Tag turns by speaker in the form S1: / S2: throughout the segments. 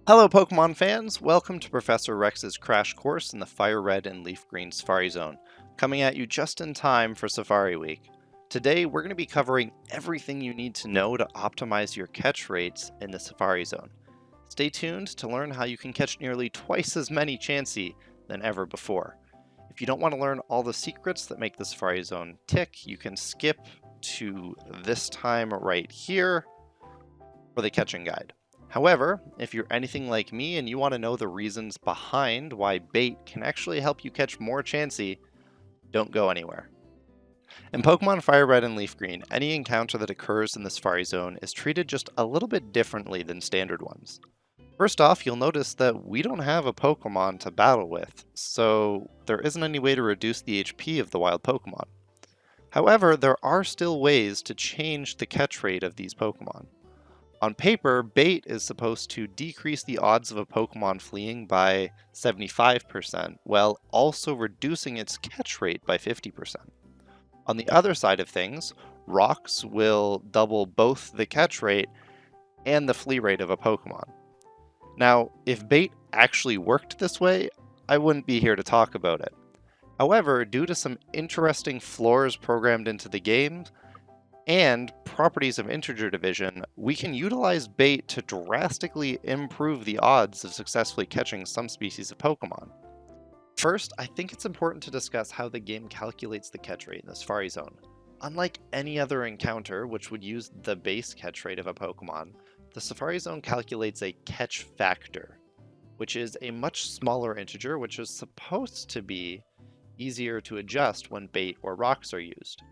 S1: Hello Pokemon fans, welcome to Professor Rex's crash course in the Firered and Leafgreen Safari Zone, coming at you just in time for Safari Week. Today we're going to be covering everything you need to know to optimize your catch rates in the Safari Zone. Stay tuned to learn how you can catch nearly twice as many Chansey than ever before. If you don't want to learn all the secrets that make the Safari Zone tick, you can skip to this time right here for the catching guide. However, if you're anything like me and you want to know the reasons behind why bait can actually help you catch more Chansey, don't go anywhere. In Pokemon Firered and Leafgreen, any encounter that occurs in the Safari Zone is treated just a little bit differently than standard ones. First off, you'll notice that we don't have a Pokemon to battle with, so there isn't any way to reduce the HP of the wild Pokemon. However, there are still ways to change the catch rate of these Pokemon. On paper, bait is supposed to decrease the odds of a Pokemon fleeing by 75%, while also reducing its catch rate by 50%. On the other side of things, rocks will double both the catch rate and the flee rate of a Pokemon. Now, if bait actually worked this way, I wouldn't be here to talk about it. However, due to some interesting flaws programmed into the game, and properties of integer division, we can utilize bait to drastically improve the odds of successfully catching some species of Pokemon. First, I think it's important to discuss how the game calculates the catch rate in the Safari Zone. Unlike any other encounter, which would use the base catch rate of a Pokemon, the Safari Zone calculates a catch factor, which is a much smaller integer which is supposed to be easier to adjust when bait or rocks are used.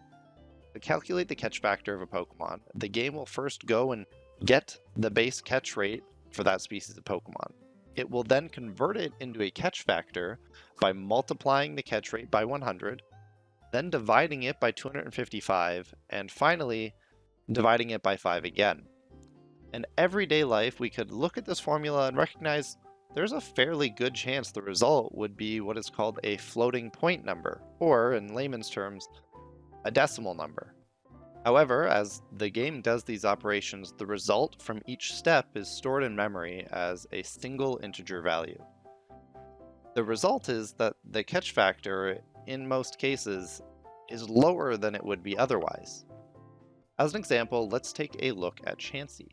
S1: To calculate the catch factor of a Pokemon, the game will first go and get the base catch rate for that species of Pokemon. It will then convert it into a catch factor by multiplying the catch rate by 100, then dividing it by 255, and finally dividing it by 5 again. In everyday life, we could look at this formula and recognize there's a fairly good chance the result would be what is called a floating point number, or in layman's terms, a decimal number. However, as the game does these operations, the result from each step is stored in memory as a single integer value. The result is that the catch factor, in most cases, is lower than it would be otherwise. As an example, let's take a look at Chansey.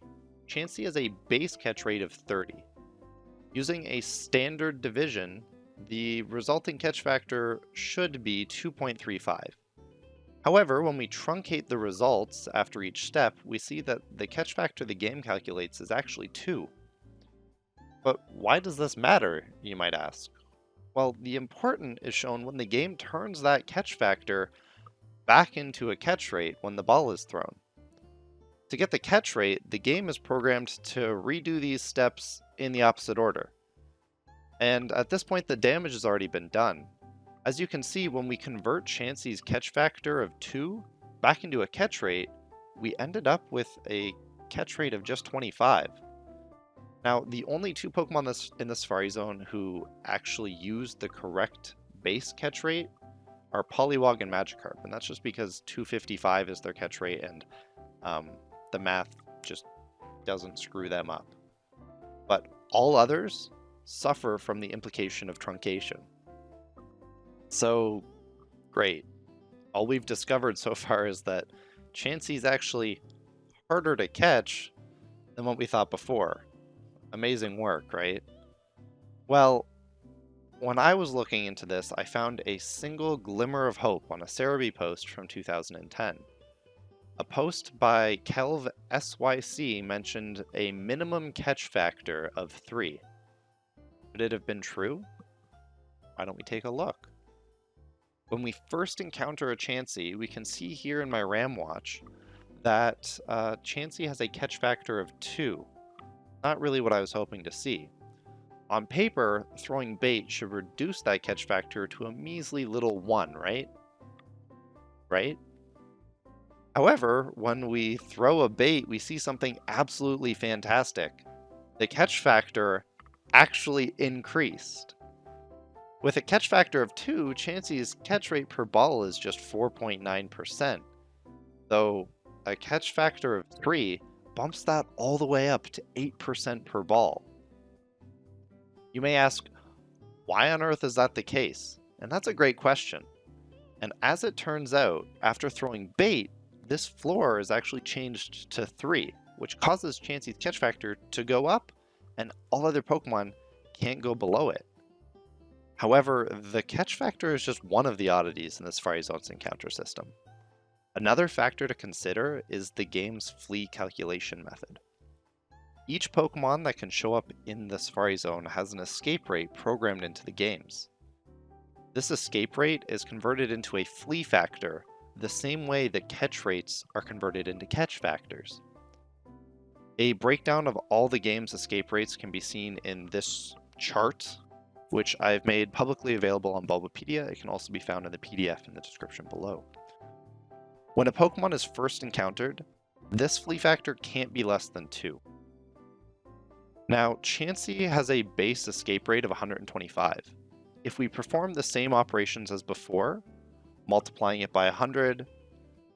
S1: Chansey has a base catch rate of 30. Using a standard division, the resulting catch factor should be 2.35. However, when we truncate the results after each step, we see that the catch factor the game calculates is actually 2. But why does this matter, you might ask? Well, the important is shown when the game turns that catch factor back into a catch rate when the ball is thrown. To get the catch rate, the game is programmed to redo these steps in the opposite order. And at this point, the damage has already been done. As you can see, when we convert Chansey's catch factor of 2 back into a catch rate, we ended up with a catch rate of just 25. Now, the only two Pokemon in the Safari Zone who actually use the correct base catch rate are Poliwag and Magikarp, and that's just because 255 is their catch rate and the math just doesn't screw them up. But all others suffer from the implication of truncation. So, great. All we've discovered so far is that Chansey's actually harder to catch than what we thought before. Amazing work, right? Well, when I was looking into this, I found a single glimmer of hope on a Cerebi post from 2010. A post by Kelv SYC mentioned a minimum catch factor of 3. Could it have been true? Why don't we take a look? When we first encounter a Chansey, we can see here in my RAM watch that Chansey has a catch factor of 2. Not really what I was hoping to see. On paper, throwing bait should reduce that catch factor to a measly little 1, right? Right? However, when we throw a bait, we see something absolutely fantastic. The catch factor actually increased. With a catch factor of 2, Chansey's catch rate per ball is just 4.9%, though a catch factor of 3 bumps that all the way up to 8% per ball. You may ask, why on earth is that the case? And that's a great question. And as it turns out, after throwing bait, this floor is actually changed to 3, which causes Chansey's catch factor to go up, and all other Pokemon can't go below it. However, the catch factor is just one of the oddities in the Safari Zone's encounter system. Another factor to consider is the game's flea calculation method. Each Pokemon that can show up in the Safari Zone has an escape rate programmed into the games. This escape rate is converted into a flea factor the same way that catch rates are converted into catch factors. A breakdown of all the game's escape rates can be seen in this chart, which I've made publicly available on Bulbapedia. It can also be found in the PDF in the description below. When a Pokemon is first encountered, this flea factor can't be less than 2. Now, Chansey has a base escape rate of 125. If we perform the same operations as before, multiplying it by 100,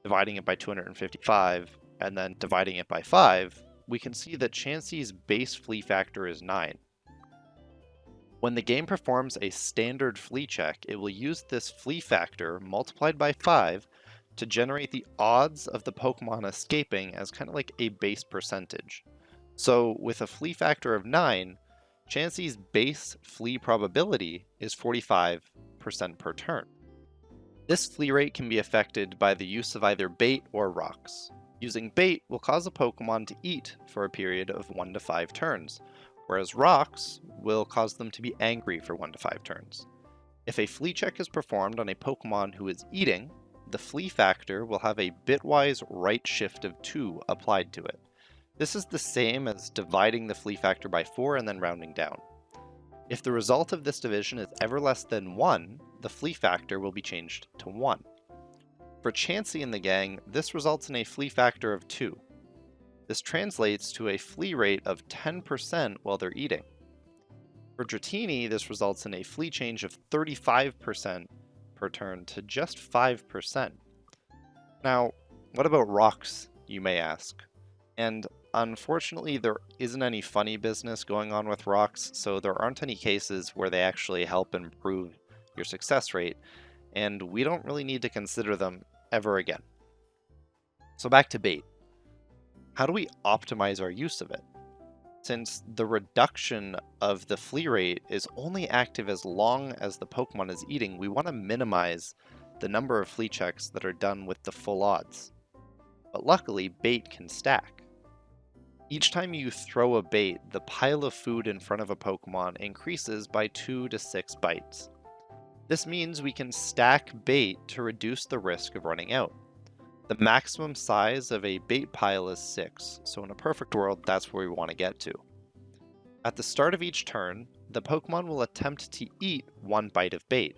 S1: dividing it by 255, and then dividing it by 5, we can see that Chansey's base flea factor is 9. When the game performs a standard flea check, it will use this flea factor multiplied by 5 to generate the odds of the Pokemon escaping as kind of like a base percentage. So with a flea factor of 9, Chansey's base flea probability is 45% per turn. This flea rate can be affected by the use of either bait or rocks. Using bait will cause a Pokemon to eat for a period of 1 to 5 turns, whereas rocks will cause them to be angry for 1 to 5 turns. If a flea check is performed on a Pokemon who is eating, the flea factor will have a bitwise right shift of 2 applied to it. This is the same as dividing the flea factor by 4 and then rounding down. If the result of this division is ever less than 1, the flea factor will be changed to 1. For Chansey and the gang, this results in a flea factor of 2. This translates to a flea rate of 10% while they're eating. For Dratini, this results in a flea change of 35% per turn to just 5%. Now, what about rocks, you may ask? And unfortunately, there isn't any funny business going on with rocks, so there aren't any cases where they actually help improve your success rate, and we don't really need to consider them ever again. So back to bait. How do we optimize our use of it? Since the reduction of the flea rate is only active as long as the Pokemon is eating, we want to minimize the number of flea checks that are done with the full odds. But luckily, bait can stack. Each time you throw a bait, the pile of food in front of a Pokemon increases by 2 to 6 bites. This means we can stack bait to reduce the risk of running out. The maximum size of a bait pile is 6, so in a perfect world, that's where we want to get to. At the start of each turn, the Pokemon will attempt to eat 1 bite of bait.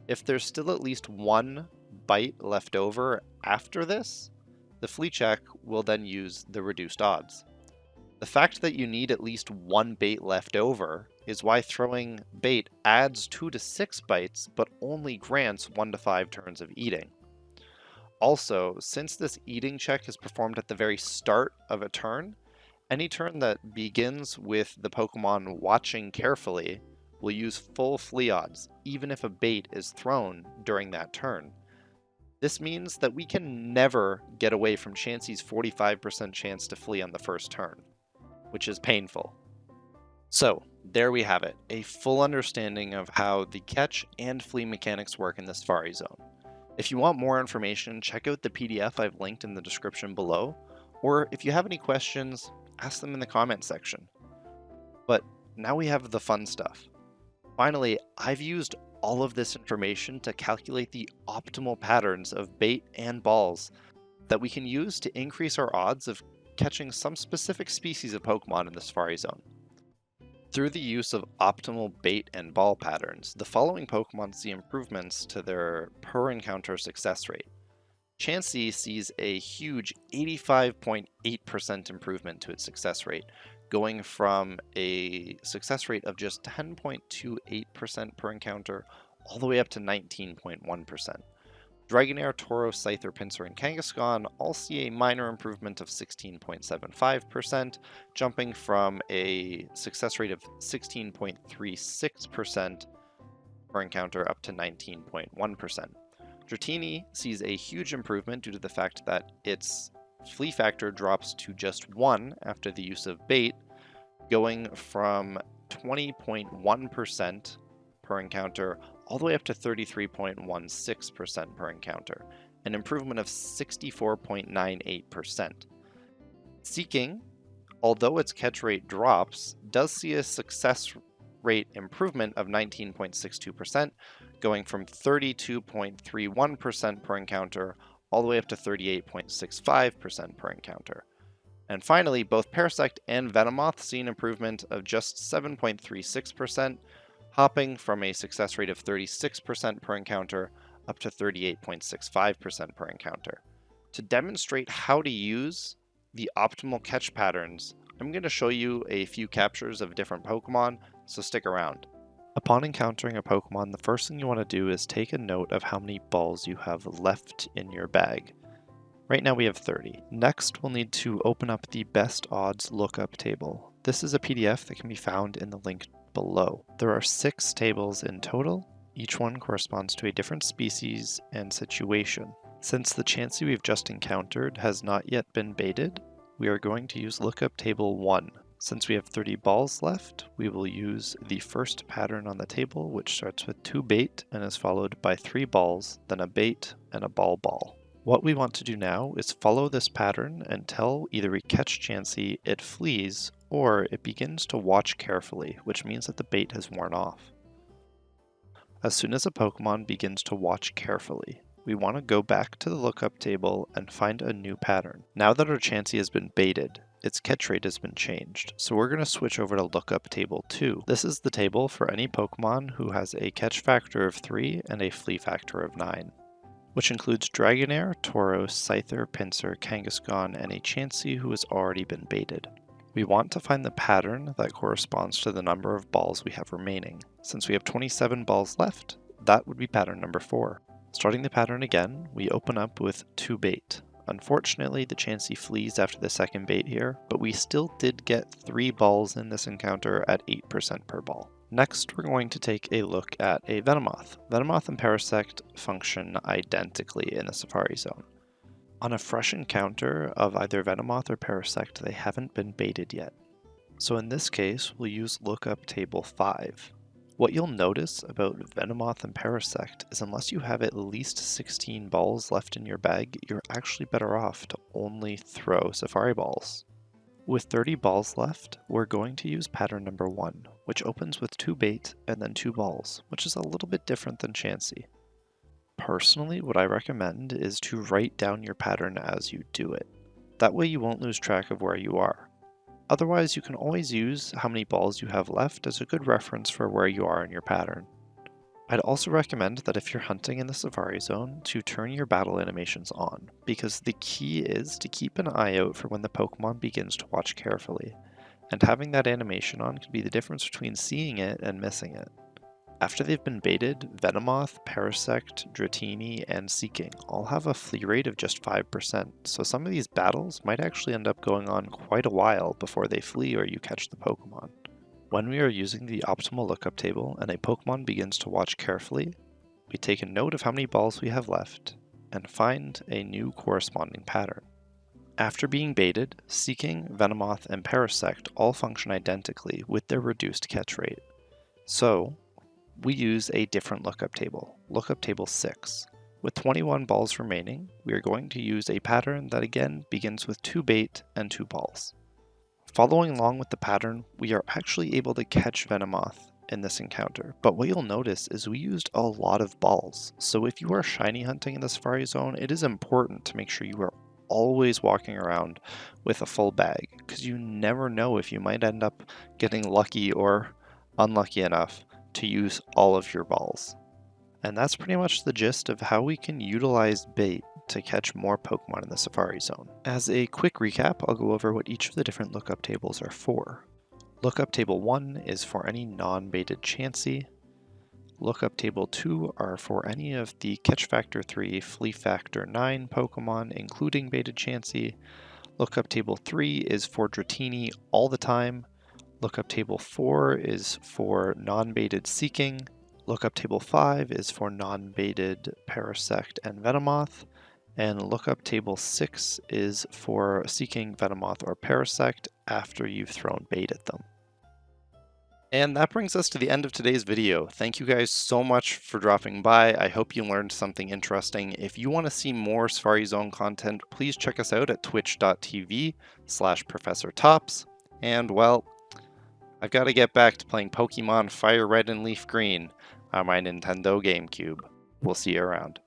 S1: If there's still at least 1 bite left over after this, the flea check will then use the reduced odds. The fact that you need at least 1 bait left over is why throwing bait adds 2 to 6 bites, but only grants 1 to 5 turns of eating. Also, since this eating check is performed at the very start of a turn, any turn that begins with the Pokemon watching carefully will use full flea odds, even if a bait is thrown during that turn. This means that we can never get away from Chansey's 45% chance to flee on the first turn, which is painful. So, there we have it, a full understanding of how the catch and flea mechanics work in the Safari Zone. If you want more information, check out the PDF I've linked in the description below, or if you have any questions, ask them in the comment section. But now we have the fun stuff. Finally, I've used all of this information to calculate the optimal patterns of bait and balls that we can use to increase our odds of catching some specific species of Pokemon in the Safari Zone. Through the use of optimal bait and ball patterns, the following Pokemon see improvements to their per encounter success rate. Chansey sees a huge 85.8% improvement to its success rate, going from a success rate of just 10.28% per encounter all the way up to 19.1%. Dragonair, Tauros, Scyther Pinsir, and Kangaskhan all see a minor improvement of 16.75%, jumping from a success rate of 16.36% per encounter up to 19.1%. Dratini sees a huge improvement due to the fact that its flee factor drops to just 1 after the use of bait, going from 20.1% per encounter all the way up to 33.16% per encounter, an improvement of 64.98%. Seaking, although its catch rate drops, does see a success rate improvement of 19.62%, going from 32.31% per encounter all the way up to 38.65% per encounter. And finally, both Parasect and Venomoth see an improvement of just 7.36%, hopping from a success rate of 36% per encounter up to 38.65% per encounter. To demonstrate how to use the optimal catch patterns, I'm going to show you a few captures of different Pokemon, so stick around. Upon encountering a Pokemon, the first thing you want to do is take a note of how many balls you have left in your bag. Right now we have 30. Next, we'll need to open up the best odds lookup table. This is a PDF that can be found in the link below. There are 6 tables in total. Each one corresponds to a different species and situation. Since the Chansey we've just encountered has not yet been baited, we are going to use lookup table 1. Since we have 30 balls left, we will use the first pattern on the table, which starts with 2 bait and is followed by 3 balls, then a bait and a ball. What we want to do now is follow this pattern until either we catch Chansey, it flees, or it begins to watch carefully, which means that the bait has worn off. As soon as a Pokemon begins to watch carefully, we want to go back to the lookup table and find a new pattern. Now that our Chansey has been baited, its catch rate has been changed, so we're going to switch over to lookup table 2. This is the table for any Pokemon who has a catch factor of 3 and a flee factor of 9. Which includes Dragonair, Tauros, Scyther, Pinsir, Kangaskhan, and a Chansey who has already been baited. We want to find the pattern that corresponds to the number of balls we have remaining. Since we have 27 balls left, that would be pattern number 4. Starting the pattern again, we open up with 2 bait. Unfortunately, the Chansey flees after the second bait here, but we still did get 3 balls in this encounter at 8% per ball. Next, we're going to take a look at a Venomoth. Venomoth and Parasect function identically in the Safari Zone. On a fresh encounter of either Venomoth or Parasect, they haven't been baited yet. So in this case, we'll use lookup table 5. What you'll notice about Venomoth and Parasect is unless you have at least 16 balls left in your bag, you're actually better off to only throw Safari balls. With 30 balls left, we're going to use pattern number 1, which opens with 2 bait and then 2 balls, which is a little bit different than Chansey. Personally, what I recommend is to write down your pattern as you do it. That way you won't lose track of where you are. Otherwise, you can always use how many balls you have left as a good reference for where you are in your pattern. I'd also recommend that if you're hunting in the Safari Zone, to turn your battle animations on, because the key is to keep an eye out for when the Pokemon begins to watch carefully, and having that animation on can be the difference between seeing it and missing it. After they've been baited, Venomoth, Parasect, Dratini, and Seaking all have a flee rate of just 5%, so some of these battles might actually end up going on quite a while before they flee or you catch the Pokemon. When we are using the optimal lookup table and a Pokemon begins to watch carefully, we take a note of how many balls we have left and find a new corresponding pattern. After being baited, Seaking, Venomoth, and Parasect all function identically with their reduced catch rate. So, we use a different lookup table 6. With 21 balls remaining, we are going to use a pattern that again begins with 2 bait and 2 balls. Following along with the pattern, we are actually able to catch Venomoth in this encounter, but what you'll notice is we used a lot of balls, so if you are shiny hunting in the Safari Zone, it is important to make sure you are always walking around with a full bag, because you never know if you might end up getting lucky or unlucky enough to use all of your balls. And that's pretty much the gist of how we can utilize bait to catch more Pokemon in the Safari Zone. As a quick recap, I'll go over what each of the different lookup tables are for. Lookup table 1 is for any non-baited Chansey. Lookup Table 2 are for any of the Catch Factor 3, Flea Factor 9 Pokemon, including baited Chansey. Lookup Table 3 is for Dratini all the time. Lookup Table 4 is for non-baited Seaking. Lookup Table 5 is for non-baited Parasect and Venomoth. And Lookup Table 6 is for Seaking, Venomoth, or Parasect after you've thrown bait at them. And that brings us to the end of today's video. Thank you guys so much for dropping by. I hope you learned something interesting. If you want to see more Safari Zone content, please check us out at twitch.tv/ProfessorTops. And well, I've got to get back to playing Pokemon Firered and Leafgreen on my Nintendo GameCube. We'll see you around.